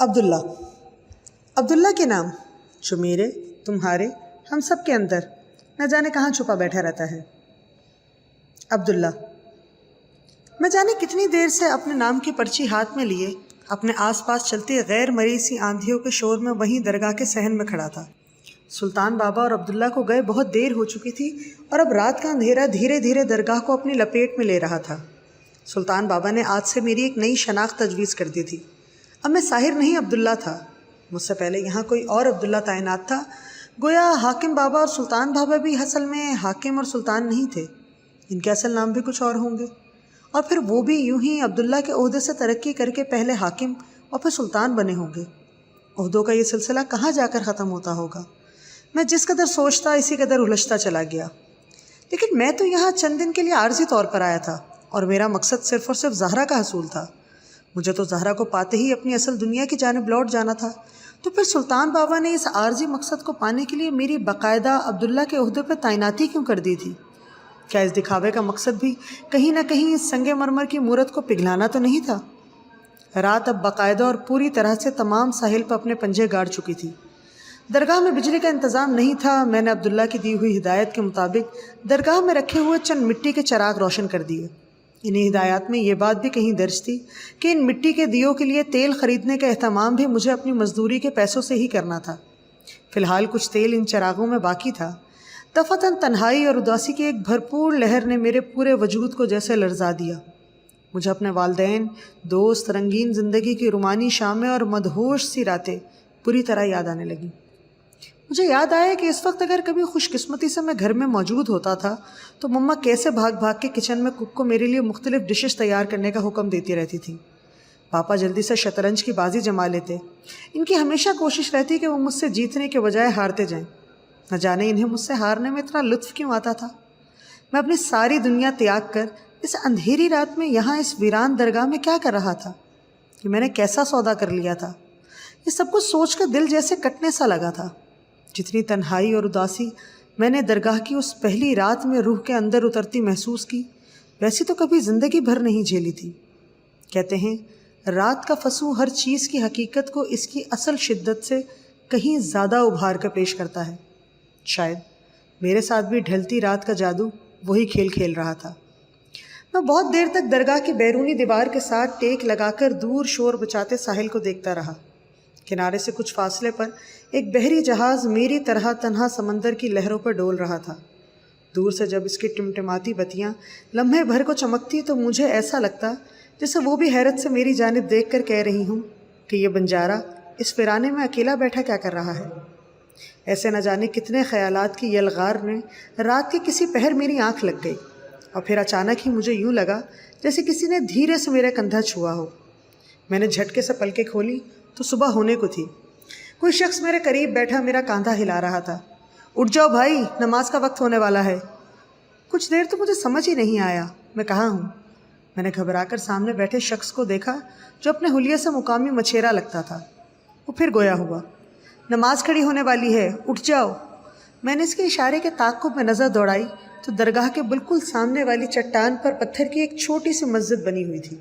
عبداللہ عبداللہ کے نام جو میرے تمہارے ہم سب کے اندر نہ جانے کہاں چھپا بیٹھا رہتا ہے۔ عبداللہ، میں جانے کتنی دیر سے اپنے نام کی پرچی ہاتھ میں لیے اپنے آس پاس چلتی غیر مریضی آندھیوں کے شور میں وہیں درگاہ کے صحن میں کھڑا تھا۔ سلطان بابا اور عبداللہ کو گئے بہت دیر ہو چکی تھی اور اب رات کا اندھیرا دھیرے دھیرے درگاہ کو اپنی لپیٹ میں لے رہا تھا۔ سلطان بابا نے آج سے میری ایک نئی شناخت تجویز کر دی تھی۔ اب میں ساحر نہیں عبداللہ تھا۔ مجھ سے پہلے یہاں کوئی اور عبداللہ تعینات تھا، گویا حاکم بابا اور سلطان بابا بھی اصل میں حاکم اور سلطان نہیں تھے، ان کے اصل نام بھی کچھ اور ہوں گے، اور پھر وہ بھی یوں ہی عبداللہ کے عہدے سے ترقی کر کے پہلے حاکم اور پھر سلطان بنے ہوں گے۔ عہدوں کا یہ سلسلہ کہاں جا کر ختم ہوتا ہوگا؟ میں جس قدر سوچتا اسی قدر الجھتا چلا گیا۔ لیکن میں تو یہاں چند دن کے لیے عارضی طور پر آیا تھا اور میرا مقصد صرف اور صرف زہرا کا حصول تھا۔ مجھے تو زہرا کو پاتے ہی اپنی اصل دنیا کی جانب لوٹ جانا تھا، تو پھر سلطان بابا نے اس عارضی مقصد کو پانے کے لیے میری باقاعدہ عبداللہ کے عہدے پر تعیناتی کیوں کر دی تھی؟ کیا اس دکھاوے کا مقصد بھی کہیں نہ کہیں اس سنگ مرمر کی مورت کو پگھلانا تو نہیں تھا؟ رات اب باقاعدہ اور پوری طرح سے تمام ساحل پر اپنے پنجے گاڑ چکی تھی۔ درگاہ میں بجلی کا انتظام نہیں تھا۔ میں نے عبداللہ کی دی ہوئی ہدایت کے مطابق درگاہ میں رکھے ہوئے چند مٹی کے چراغ روشن کر دیے۔ انہیں ہدایات میں یہ بات بھی کہیں درج تھی کہ ان مٹی کے دیوں کے لیے تیل خریدنے کا اہتمام بھی مجھے اپنی مزدوری کے پیسوں سے ہی کرنا تھا۔ فی الحال کچھ تیل ان چراغوں میں باقی تھا۔ دفعتاً تنہائی اور اداسی کی ایک بھرپور لہر نے میرے پورے وجود کو جیسے لرزا دیا۔ مجھے اپنے والدین، دوست، رنگین زندگی کی رومانی شامیں اور مدہوش سی راتیں پوری طرح یاد آنے لگیں۔ مجھے یاد آیا کہ اس وقت اگر کبھی خوش قسمتی سے میں گھر میں موجود ہوتا تھا تو مما کیسے بھاگ بھاگ کے کچن میں کک کو میرے لیے مختلف ڈشز تیار کرنے کا حکم دیتی رہتی تھی۔ پاپا جلدی سے شطرنج کی بازی جما لیتے۔ ان کی ہمیشہ کوشش رہتی کہ وہ مجھ سے جیتنے کے بجائے ہارتے جائیں۔ نہ جانے انہیں مجھ سے ہارنے میں اتنا لطف کیوں آتا تھا۔ میں اپنی ساری دنیا تیاگ کر اس اندھیری رات میں یہاں اس ویران درگاہ میں کیا کر رہا تھا؟ کہ میں نے کیسا سودا کر لیا تھا؟ یہ سب کچھ سوچ کر دل جیسے کٹنے سا لگا تھا۔ جتنی تنہائی اور اداسی میں نے درگاہ کی اس پہلی رات میں روح کے اندر اترتی محسوس کی، ویسی تو کبھی زندگی بھر نہیں جھیلی تھی۔ کہتے ہیں رات کا فسوں ہر چیز کی حقیقت کو اس کی اصل شدت سے کہیں زیادہ ابھار کر پیش کرتا ہے۔ شاید میرے ساتھ بھی ڈھلتی رات کا جادو وہی کھیل کھیل رہا تھا۔ میں بہت دیر تک درگاہ کی بیرونی دیوار کے ساتھ ٹیک لگا کر دور شور بچاتے ساحل کو دیکھتا رہا۔ کنارے سے کچھ فاصلے پر ایک بحری جہاز میری طرح تنہا سمندر کی لہروں پر ڈول رہا تھا۔ دور سے جب اس کی ٹمٹماتی بتیاں لمحے بھر کو چمکتی تو مجھے ایسا لگتا جیسے وہ بھی حیرت سے میری جانب دیکھ کر کہہ رہی ہوں کہ یہ بنجارہ اس ویرانے میں اکیلا بیٹھا کیا کر رہا ہے۔ ایسے نہ جانے کتنے خیالات کی یلغار نے رات کے کسی پہر میری آنکھ لگ گئی، اور پھر اچانک ہی مجھے یوں لگا جیسے کسی نے دھیرے سے میرا کندھا چھوا ہو۔ میں نے جھٹکے سے پلکیں کھولی تو صبح ہونے کو تھی۔ کوئی شخص میرے قریب بیٹھا میرا کاندھا ہلا رہا تھا۔ اٹھ جاؤ بھائی، نماز کا وقت ہونے والا ہے۔ کچھ دیر تو مجھے سمجھ ہی نہیں آیا میں کہاں ہوں۔ میں نے گھبرا کر سامنے بیٹھے شخص کو دیکھا جو اپنے حلیے سے مقامی مچھیرا لگتا تھا۔ وہ پھر گویا ہوا۔ نماز کھڑی ہونے والی ہے، اٹھ جاؤ۔ میں نے اس کے اشارے کے تعاقب میں نظر دوڑائی تو درگاہ کے بالکل سامنے والی چٹان پر پتھر کی ایک چھوٹی سی مسجد بنی ہوئی تھی۔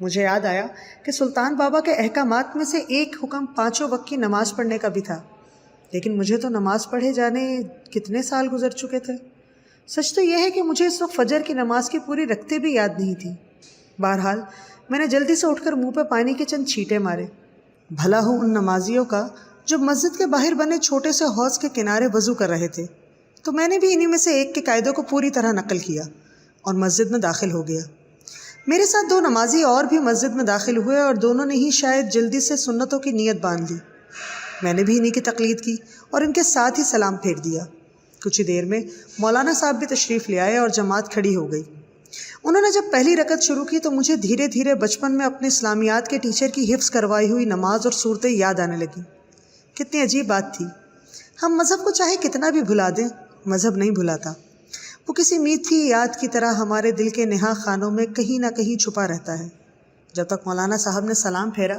مجھے یاد آیا کہ سلطان بابا کے احکامات میں سے ایک حکم 5 وقت کی نماز پڑھنے کا بھی تھا، لیکن مجھے تو نماز پڑھے جانے کتنے سال گزر چکے تھے۔ سچ تو یہ ہے کہ مجھے اس وقت فجر کی نماز کی پوری رکھتے بھی یاد نہیں تھی۔ بہرحال میں نے جلدی سے اٹھ کر منہ پہ پانی کے چند چھینٹے مارے۔ بھلا ہو ان نمازیوں کا جو مسجد کے باہر بنے چھوٹے سے حوض کے کنارے وضو کر رہے تھے، تو میں نے بھی انہی میں سے ایک کے قاعدوں کو پوری طرح نقل کیا اور مسجد میں داخل ہو گیا۔ میرے ساتھ 2 نمازی اور بھی مسجد میں داخل ہوئے اور دونوں نے ہی شاید جلدی سے سنتوں کی نیت باندھ لی۔ میں نے بھی انہی کی تقلید کی اور ان کے ساتھ ہی سلام پھیر دیا۔ کچھ ہی دیر میں مولانا صاحب بھی تشریف لے آئے اور جماعت کھڑی ہو گئی۔ انہوں نے جب پہلی رکعت شروع کی تو مجھے دھیرے دھیرے بچپن میں اپنے اسلامیات کے ٹیچر کی حفظ کروائی ہوئی نماز اور صورتیں یاد آنے لگیں۔ کتنی عجیب بات تھی، ہم مذہب کو چاہے کتنا بھی بھلا دیں، مذہب نہیں بھلاتا۔ وہ کسی میٹھی یاد کی طرح ہمارے دل کے نہا خانوں میں کہیں نہ کہیں چھپا رہتا ہے۔ جب تک مولانا صاحب نے سلام پھیرا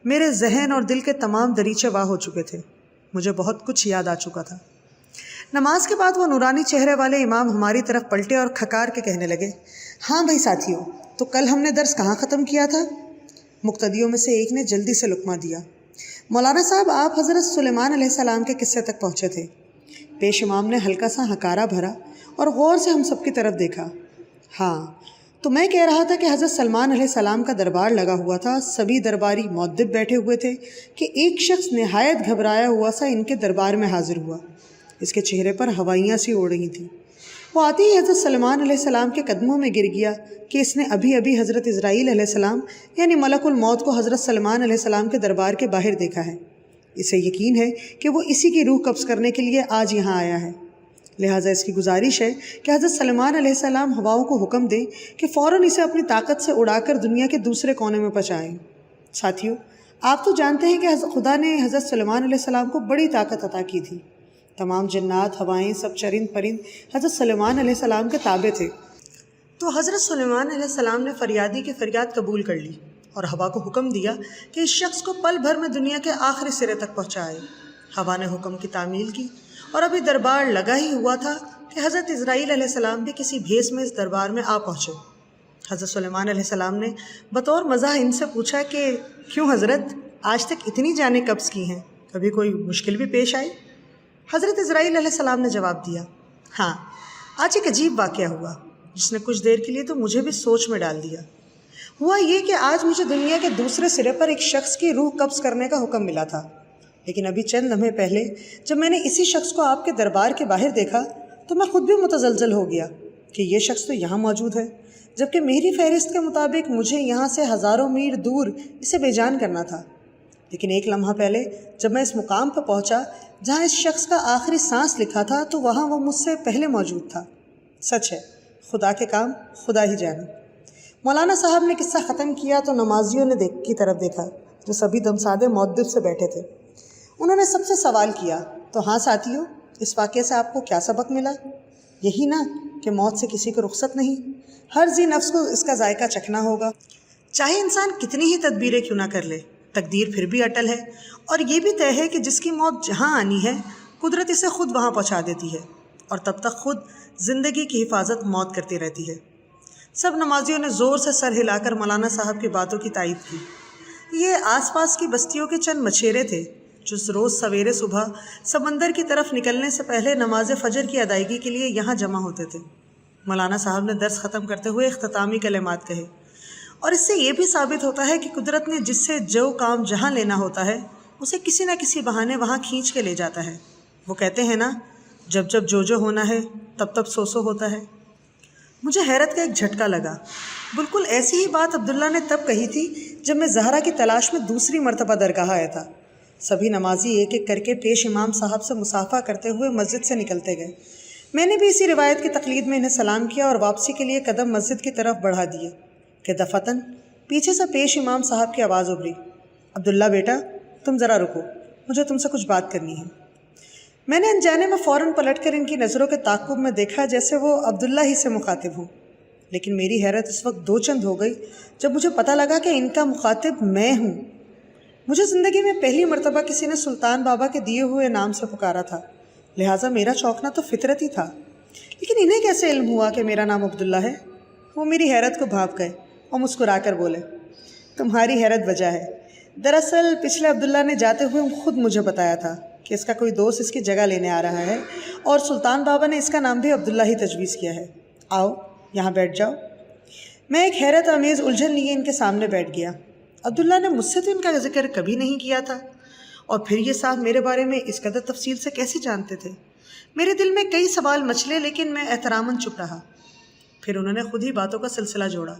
میرے ذہن اور دل کے تمام دریچے واہ ہو چکے تھے۔ مجھے بہت کچھ یاد آ چکا تھا۔ نماز کے بعد وہ نورانی چہرے والے امام ہماری طرف پلٹے اور کھکار کے کہنے لگے، ہاں بھائی ساتھیوں، تو کل ہم نے درس کہاں ختم کیا تھا؟ مقتدیوں میں سے ایک نے جلدی سے لقمہ دیا۔ مولانا صاحب، آپ حضرت سلیمان علیہ السلام کے قصے تک پہنچے تھے۔ پیش امام نے ہلکا سا ہکارا بھرا اور غور سے ہم سب کی طرف دیکھا۔ ہاں، تو میں کہہ رہا تھا کہ حضرت سلیمان علیہ السلام کا دربار لگا ہوا تھا، سبھی درباری مؤدب بیٹھے ہوئے تھے کہ ایک شخص نہایت گھبرایا ہوا سا ان کے دربار میں حاضر ہوا۔ اس کے چہرے پر ہوائیاں سی اڑ رہی تھیں۔ وہ آتے ہی حضرت سلیمان علیہ السلام کے قدموں میں گر گیا کہ اس نے ابھی ابھی حضرت اسرائیل علیہ السلام یعنی ملک الموت کو حضرت سلیمان علیہ السلام کے دربار کے باہر دیکھا ہے۔ اسے یقین ہے کہ وہ اسی کی روح قبض کرنے کے لیے آج یہاں آیا ہے، لہٰذا اس کی گزارش ہے کہ حضرت سلیمان علیہ السلام ہواؤں کو حکم دیں کہ فوراً اسے اپنی طاقت سے اڑا کر دنیا کے دوسرے کونے میں پہنچائیں۔ ساتھیو، آپ تو جانتے ہیں کہ خدا نے حضرت سلیمان علیہ السلام کو بڑی طاقت عطا کی تھی۔ تمام جنات، ہوائیں، سب چرند پرند حضرت سلیمان علیہ السلام کے تابع تھے۔ تو حضرت سلیمان علیہ السلام نے فریادی کی فریاد قبول کر لی اور ہوا کو حکم دیا کہ اس شخص کو پل بھر میں دنیا کے آخری سرے تک پہنچائے۔ ہوا نے حکم کی تعمیل کی اور ابھی دربار لگا ہی ہوا تھا کہ حضرت اسرائیل علیہ السلام بھی کسی بھیس میں اس دربار میں آ پہنچے۔ حضرت سلیمان علیہ السلام نے بطور مزاح ان سے پوچھا کہ کیوں حضرت، آج تک اتنی جانیں قبض کی ہیں، کبھی کوئی مشکل بھی پیش آئی؟ حضرت اسرائیل علیہ السلام نے جواب دیا، ہاں، آج ایک عجیب واقعہ ہوا جس نے کچھ دیر کے لیے تو مجھے بھی سوچ میں ڈال دیا۔ ہوا یہ کہ آج مجھے دنیا کے دوسرے سرے پر ایک شخص کی روح قبض کرنے کا حکم ملا تھا، لیکن ابھی چند لمحے پہلے جب میں نے اسی شخص کو آپ کے دربار کے باہر دیکھا تو میں خود بھی متزلزل ہو گیا کہ یہ شخص تو یہاں موجود ہے، جبکہ میری فہرست کے مطابق مجھے یہاں سے ہزاروں میل دور اسے بے جان کرنا تھا۔ لیکن ایک لمحہ پہلے جب میں اس مقام پر پہنچا جہاں اس شخص کا آخری سانس لکھا تھا تو وہاں وہ مجھ سے پہلے موجود تھا۔ سچ ہے، خدا کے کام خدا ہی جانے۔ مولانا صاحب نے قصہ ختم کیا تو نمازیوں نے کی طرف دیکھا جو سبھی دمسادے مؤدب سے بیٹھے تھے۔ انہوں نے سب سے سوال کیا، تو ہاں ساتھیوں، اس واقعے سے آپ کو کیا سبق ملا؟ یہی نا کہ موت سے کسی کو رخصت نہیں، ہر ذی نفس کو اس کا ذائقہ چکھنا ہوگا، چاہے انسان کتنی ہی تدبیریں کیوں نہ کر لے، تقدیر پھر بھی اٹل ہے، اور یہ بھی طے ہے کہ جس کی موت جہاں آنی ہے قدرت اسے خود وہاں پہنچا دیتی ہے، اور تب تک خود زندگی کی حفاظت موت کرتی رہتی ہے۔ سب نمازیوں نے زور سے سر ہلا کر مولانا صاحب کی باتوں کی تائید کی۔ یہ آس پاس کی بستیوں کے چند مچھیرے تھے جو روز سویرے صبح سمندر کی طرف نکلنے سے پہلے نماز فجر کی ادائیگی کے لیے یہاں جمع ہوتے تھے۔ مولانا صاحب نے درس ختم کرتے ہوئے اختتامی کلمات کہے، اور اس سے یہ بھی ثابت ہوتا ہے کہ قدرت نے جس سے جو کام جہاں لینا ہوتا ہے اسے کسی نہ کسی بہانے وہاں کھینچ کے لے جاتا ہے۔ وہ کہتے ہیں نا، جب جب جو ہونا ہے تب تب سو ہوتا ہے۔ مجھے حیرت کا ایک جھٹکا لگا۔ بالکل ایسی ہی بات عبداللہ نے تب کہی تھی جب میں زہرا کی تلاش میں دوسری مرتبہ درگاہ آیا تھا۔ سبھی نمازی ایک ایک کر کے پیش امام صاحب سے مصافحہ کرتے ہوئے مسجد سے نکلتے گئے۔ میں نے بھی اسی روایت کی تقلید میں انہیں سلام کیا اور واپسی کے لیے قدم مسجد کی طرف بڑھا دیے کہ دفتن پیچھے سے پیش امام صاحب کی آواز ابھری، عبداللہ بیٹا، تم ذرا رکو، مجھے تم سے کچھ بات کرنی ہے۔ میں نے انجانے میں فوراً پلٹ کر ان کی نظروں کے تعاقب میں دیکھا جیسے وہ عبداللہ ہی سے مخاطب ہوں، لیکن میری حیرت اس وقت دو چند ہو گئی جب مجھے پتہ لگا کہ ان کا مخاطب میں ہوں۔ مجھے زندگی میں پہلی مرتبہ کسی نے سلطان بابا کے دیے ہوئے نام سے پکارا تھا، لہٰذا میرا چونکنا تو فطرتی تھا، لیکن انہیں کیسے علم ہوا کہ میرا نام عبداللہ ہے؟ وہ میری حیرت کو بھانپ گئے اور مسکرا کر بولے، تمہاری حیرت وجہ ہے، دراصل پچھلے عبداللہ نے جاتے ہوئے خود مجھے بتایا تھا کہ اس کا کوئی دوست اس کی جگہ لینے آ رہا ہے، اور سلطان بابا نے اس کا نام بھی عبداللہ ہی تجویز کیا ہے۔ آؤ یہاں بیٹھ جاؤ۔ میں ایک حیرت آمیز الجھن لیے ان کے سامنے بیٹھ گیا۔ عبداللہ نے مجھ سے تو ان کا ذکر کبھی نہیں کیا تھا، اور پھر یہ صاحب میرے بارے میں اس قدر تفصیل سے کیسے جانتے تھے؟ میرے دل میں کئی سوال مچلے، لیکن میں احتراماً چپ رہا۔ پھر انہوں نے خود ہی باتوں کا سلسلہ جوڑا۔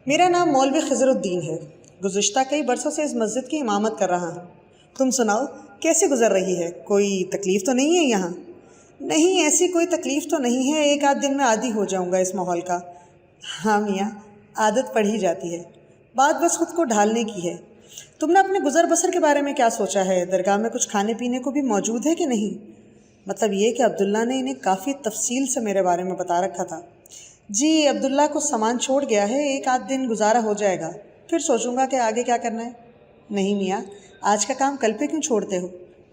میرا نام مولوی خضر الدین ہے، گزشتہ کئی برسوں سے اس مسجد کی امامت کر رہا ہوں۔ تم سناؤ، کیسے گزر رہی ہے؟ کوئی تکلیف تو نہیں ہے یہاں؟ نہیں، ایسی کوئی تکلیف تو نہیں ہے، ایک آدھ دن میں عادی ہو جاؤں گا اس ماحول کا۔ ہاں میاں، عادت پڑ ہی جاتی ہے، بات بس خود کو ڈھالنے کی ہے۔ تم نے اپنے گزر بسر کے بارے میں کیا سوچا ہے؟ درگاہ میں کچھ کھانے پینے کو بھی موجود ہے کہ نہیں؟ مطلب یہ کہ عبداللہ نے انہیں کافی تفصیل سے میرے بارے میں بتا رکھا تھا۔ جی، عبداللہ کو سامان چھوڑ گیا ہے، ایک آدھ دن گزارا ہو جائے گا، پھر سوچوں گا کہ آگے کیا کرنا ہے۔ نہیں میاں، آج کا کام کل پہ کیوں چھوڑتے ہو؟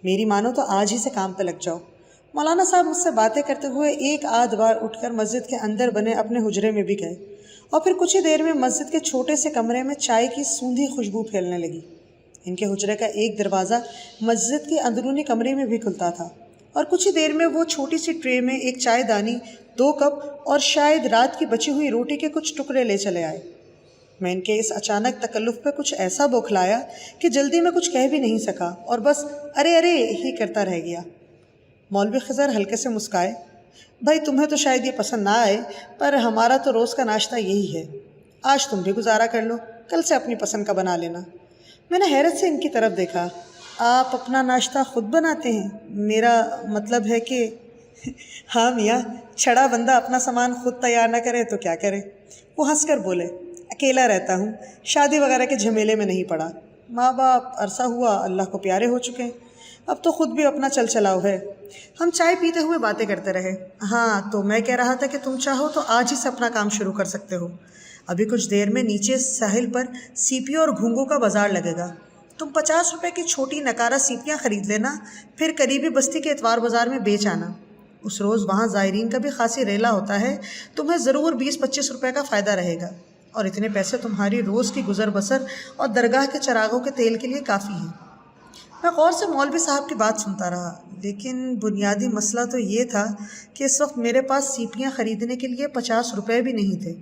میری مانو تو آج ہی سے کام پہ لگ جاؤ۔ مولانا صاحب مجھ سے باتیں کرتے ہوئے ایک آدھ بار اٹھ کر مسجد کے اندر بنے اپنے حجرے میں بھی گئے، اور پھر کچھ ہی دیر میں مسجد کے چھوٹے سے کمرے میں چائے کی سوندھی خوشبو پھیلنے لگی۔ ان کے حجرے کا ایک دروازہ مسجد کے اندرونی کمرے میں بھی کھلتا تھا، اور کچھ ہی دیر میں وہ چھوٹی سی ٹرے میں ایک چائے دانی، 2 کپ اور شاید رات کی بچی ہوئی روٹی کے کچھ ٹکڑے لے چلے آئے۔ میں ان کے اس اچانک تکلف پہ کچھ ایسا بوکھلایا کہ جلدی میں کچھ کہہ بھی نہیں سکا اور بس ارے ارے ہی کرتا رہ گیا۔ مولوی خضر ہلکے سے مسکائے، بھائی تمہیں تو شاید یہ پسند نہ آئے، پر ہمارا تو روز کا ناشتہ یہی ہے، آج تم بھی گزارا کر لو، کل سے اپنی پسند کا بنا لینا۔ میں نے حیرت سے ان کی طرف دیکھا، آپ اپنا ناشتہ خود بناتے ہیں؟ میرا مطلب ہے کہ ہاں میاں، چھڑا بندہ اپنا سامان خود تیار نہ کرے تو کیا کرے؟ وہ ہنس کر بولے، اکیلا رہتا ہوں، شادی وغیرہ کے جھمیلے میں نہیں پڑا، ماں باپ عرصہ ہوا اللہ کو پیارے ہو چکے ہیں، اب تو خود بھی اپنا چل چلاؤ ہے۔ ہم چائے پیتے ہوئے باتیں کرتے رہے۔ ہاں تو میں کہہ رہا تھا کہ تم چاہو تو آج ہی سے اپنا کام شروع کر سکتے ہو، ابھی کچھ دیر میں نیچے ساحل پر سیپیوں اور گھونگھوں کا بازار لگے گا، تم 50 روپے کی چھوٹی نکارہ سیپیاں خرید لینا، پھر قریبی بستی کے اتوار بازار میں بیچ آنا، اس روز وہاں زائرین کا بھی خاصی ریلا ہوتا ہے، تمہیں ضرور 20-25 روپے کا فائدہ رہے گا، اور اتنے پیسے تمہاری روز کی گزر بسر اور درگاہ کے چراغوں کے تیل کے لیے کافی ہیں۔ میں غور سے مولوی صاحب کی بات سنتا رہا، لیکن بنیادی مسئلہ تو یہ تھا کہ اس وقت میرے پاس سیپیاں خریدنے کے لیے 50 روپے بھی نہیں تھے،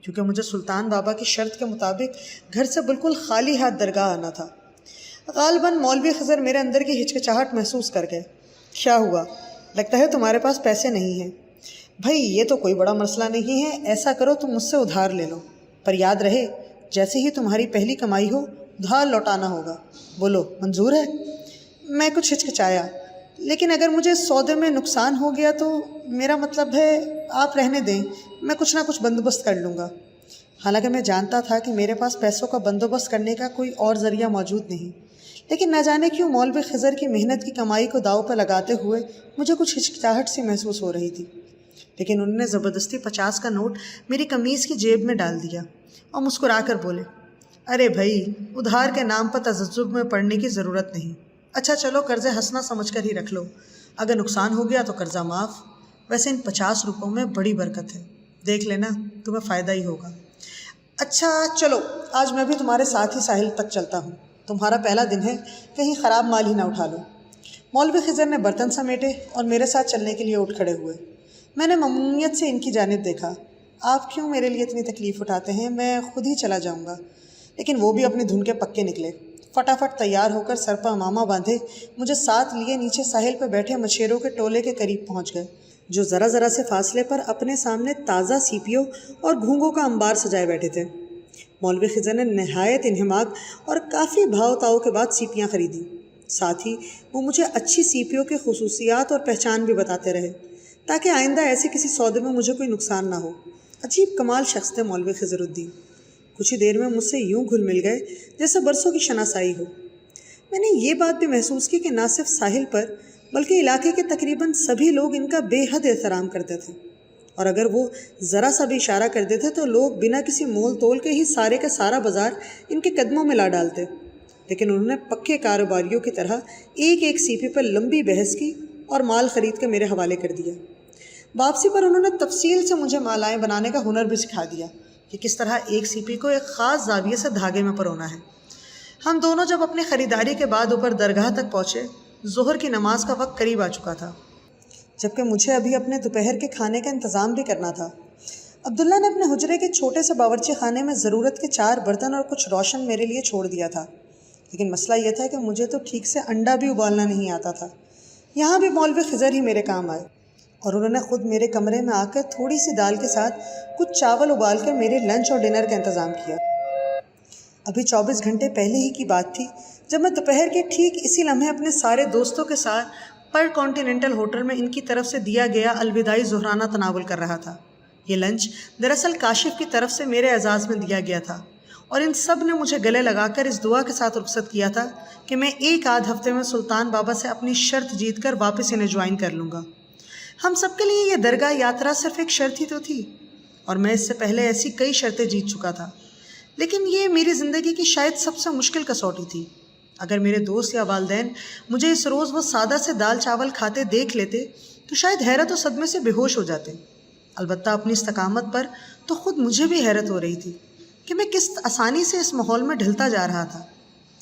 کیونکہ مجھے سلطان بابا کی شرط کے مطابق گھر سے بالکل خالی ہاتھ درگاہ آنا تھا۔ غالباً مولوی خضر میرے اندر کی ہچکچاہٹ محسوس کر گئے۔ کیا ہوا؟ لگتا ہے تمہارے پاس پیسے نہیں ہیں۔ بھائی یہ تو کوئی بڑا مسئلہ نہیں ہے، ایسا کرو تم مجھ سے ادھار لے لو، پر یاد رہے جیسے ہی تمہاری پہلی کمائی ہو ادھار لوٹانا ہوگا۔ بولو منظور ہے؟ میں کچھ ہچکچایا، لیکن اگر مجھے سودے میں نقصان ہو گیا تو میرا مطلب ہے آپ رہنے دیں، میں کچھ نہ کچھ بندوبست کر لوں گا۔ حالانکہ میں جانتا تھا کہ میرے پاس پیسوں کا بندوبست کرنے کا کوئی اور ذریعہ موجود نہیں، لیکن نہ جانے کیوں مولوی خضر کی محنت کی کمائی کو داؤ پہ لگاتے ہوئے مجھے کچھ ہچکچاہٹ سی محسوس ہو رہی تھی۔ لیکن انہوں نے زبردستی 50 کا نوٹ میری قمیض کی جیب میں ڈال دیا اور مسکرا کر بولے، ارے بھائی ادھار کے نام پر تذبذب میں پڑنے کی ضرورت نہیں، اچھا چلو قرضے ہنسنا سمجھ کر ہی رکھ لو، اگر نقصان ہو گیا تو قرضہ معاف، ویسے ان 50 روپوں میں بڑی برکت ہے، دیکھ لینا تمہیں فائدہ ہی ہوگا۔ اچھا چلو آج میں بھی تمہارے ساتھ ہی ساحل تک چلتا ہوں، تمہارا پہلا دن ہے، کہیں خراب مال ہی نہ اٹھا لو۔ مولوی خضر نے برتن سمیٹے اور میرے ساتھ چلنے کے لیے اٹھ کھڑے ہوئے۔ میں نے ممنونیت سے ان کی جانب دیکھا، آپ کیوں میرے لیے اتنی تکلیف اٹھاتے ہیں، میں خود ہی چلا جاؤں گا۔ لیکن وہ بھی اپنی دھن کے پکے نکلے، فٹافٹ تیار ہو کر سر پر امامہ باندھے مجھے ساتھ لیے نیچے ساحل پر بیٹھے مچھیروں کے ٹولے کے قریب پہنچ گئے، جو ذرا ذرا سے فاصلے پر اپنے سامنے تازہ سیپیوں اور گھونگھوں کا انبار سجائے بیٹھے تھے۔ مولوی خضر نے نہایت انہماک اور کافی بھاؤ تاؤ کے بعد سیپیاں خریدیں، ساتھ ہی وہ مجھے اچھی سیپیوں کے خصوصیات اور پہچان بھی بتاتے رہے تاکہ آئندہ ایسے کسی سودے میں مجھے کوئی نقصان نہ ہو۔ عجیب کمال شخص تھے مولوی خضر الدین، کچھ ہی دیر میں مجھ سے یوں گھل مل گئے جیسے برسوں کی شناسائی ہو۔ میں نے یہ بات بھی محسوس کی کہ نہ صرف ساحل پر بلکہ علاقے کے تقریباً سبھی لوگ ان کا بے حد احترام کرتے تھے، اور اگر وہ ذرا سا بھی اشارہ کر دیتے تو لوگ بنا کسی مول تول کے ہی سارے کا سارا بازار ان کے قدموں میں لا ڈالتے۔ لیکن انہوں نے پکے کاروباریوں کی طرح ایک ایک سیپی پر لمبی بحث کی اور مال خرید کے میرے حوالے کر دیا۔ واپسی پر انہوں نے تفصیل سے مجھے مالائیں بنانے کا ہنر بھی سکھا دیا کہ کس طرح ایک سیپی کو ایک خاص زاویے سے دھاگے میں پرونا ہے۔ ہم دونوں جب اپنی خریداری کے بعد اوپر درگاہ تک پہنچے، ظہر کی نماز کا وقت قریب آ چکا تھا، جبکہ مجھے ابھی اپنے دوپہر کے کھانے کا انتظام بھی کرنا تھا۔ عبداللہ نے اپنے حجرے کے چھوٹے سے باورچی خانے میں ضرورت کے 4 برتن اور کچھ روشن میرے لیے چھوڑ دیا تھا، لیکن مسئلہ یہ تھا کہ مجھے تو ٹھیک سے انڈا بھی ابالنا نہیں آتا تھا۔ یہاں بھی مولوی خضر ہی میرے کام آئے، اور انہوں نے خود میرے کمرے میں آ کر تھوڑی سی دال کے ساتھ کچھ چاول ابال کر میرے لنچ اور ڈنر کا انتظام کیا۔ ابھی 24 گھنٹے پہلے ہی کی بات تھی جب میں دوپہر کے ٹھیک اسی لمحے اپنے سارے دوستوں کے ساتھ پر کانٹیننٹل ہوٹل میں ان کی طرف سے دیا گیا الوداعی ظہرانہ تناول کر رہا تھا۔ یہ لنچ دراصل کاشف کی طرف سے میرے اعزاز میں دیا گیا تھا، اور ان سب نے مجھے گلے لگا کر اس دعا کے ساتھ رخصت کیا تھا کہ میں 1 آدھ ہفتے میں سلطان بابا سے اپنی شرط جیت کر واپس انہیں جوائن کر لوں گا۔ ہم سب کے لیے یہ درگاہ یاترا صرف ایک شرط ہی تو تھی، اور میں اس سے پہلے ایسی کئی شرطیں جیت چکا تھا، لیکن یہ میری زندگی کی شاید سب سے مشکل کسوٹی تھی۔ اگر میرے دوست یا والدین مجھے اس روز وہ سادہ سے دال چاول کھاتے دیکھ لیتے تو شاید حیرت و صدمے سے بے ہوش ہو جاتے۔ البتہ اپنی استقامت پر تو خود مجھے بھی حیرت ہو رہی تھی کہ میں کس آسانی سے اس ماحول میں ڈھلتا جا رہا تھا۔